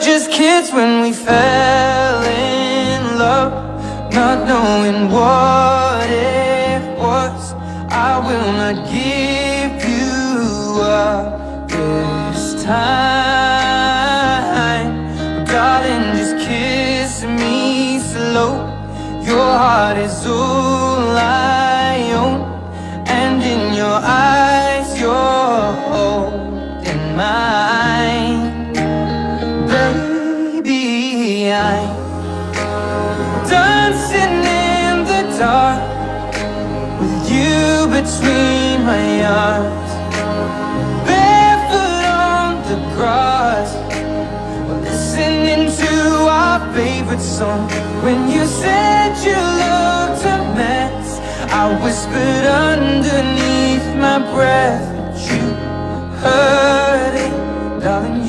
just kids when we fell in love, not knowing what it was. I will not give you up this time, darling, just kiss me slow. Your heart is all I own, and in your eyes you're holding mine. Baby, I'm dancing in the dark with you between my arms, barefoot on the grass, we're listening to our favorite song. When you said you looked a mess, I whispered underneath my breath, but you heard it, darling.